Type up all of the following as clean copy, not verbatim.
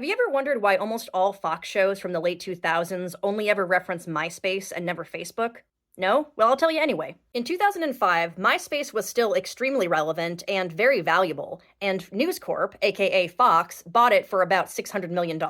Have you ever wondered why almost all Fox shows from the late 2000s only ever reference MySpace and never Facebook? No? Well, I'll tell you anyway. In 2005, MySpace was still extremely relevant and very valuable, and News Corp, aka Fox, bought it for about $600 million.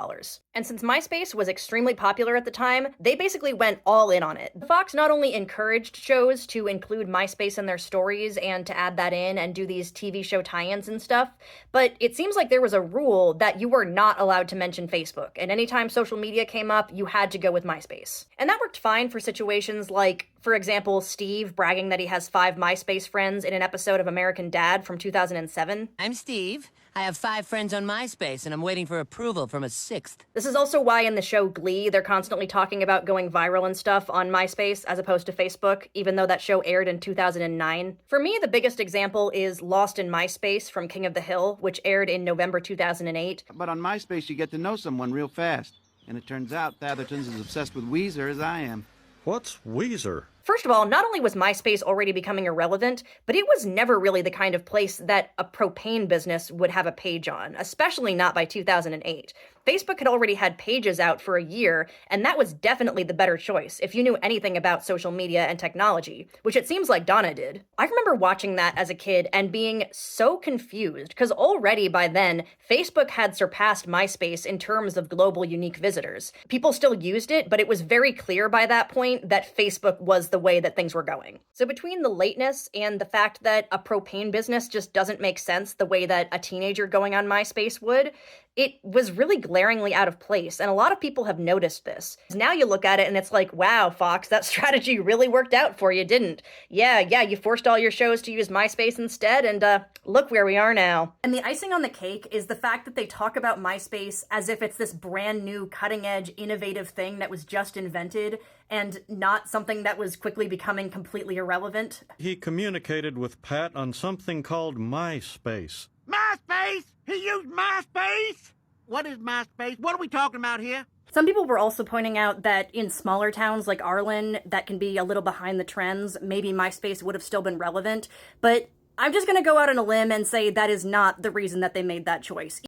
And since MySpace was extremely popular at the time, they basically went all in on it. Fox not only encouraged shows to include MySpace in their stories and to add that in and do these TV show tie-ins and stuff, but it seems like there was a rule that you were not allowed to mention Facebook, and anytime social media came up, you had to go with MySpace. And that worked fine for situations like, for example, Steve bragging that he has 5 MySpace friends in an episode of American Dad from 2007. I'm Steve. I have 5 friends on MySpace, and I'm waiting for approval from a 6th. This is also why in the show Glee, they're constantly talking about going viral and stuff on MySpace as opposed to Facebook, even though that show aired in 2009. For me, the biggest example is Lost in MySpace from King of the Hill, which aired in November 2008. But on MySpace, you get to know someone real fast. And it turns out Atherton's as obsessed with Weezer as I am. What's Weezer? First of all, not only was MySpace already becoming irrelevant, but it was never really the kind of place that a propane business would have a page on, especially not by 2008. Facebook had already had pages out for a year, and that was definitely the better choice if you knew anything about social media and technology, which it seems like Donna did. I remember watching that as a kid and being so confused, because already by then, Facebook had surpassed MySpace in terms of global unique visitors. People still used it, but it was very clear by that point that Facebook was the way that things were going. So between the lateness and the fact that a propane business just doesn't make sense the way that a teenager going on MySpace would, it was really glaringly out of place, and a lot of people have noticed this. Now you look at it and it's like, wow, Fox, that strategy really worked out for you, didn't? Yeah, you forced all your shows to use MySpace instead, and look where we are now. And the icing on the cake is the fact that they talk about MySpace as if it's this brand new, cutting-edge, innovative thing that was just invented, and not something that was quickly becoming completely irrelevant. He communicated with Pat on something called MySpace. MySpace? He used MySpace? What is MySpace? What are we talking about here? Some people were also pointing out that in smaller towns like Arlen, that can be a little behind the trends. Maybe MySpace would have still been relevant, but I'm just going to go out on a limb and say that is not the reason that they made that choice.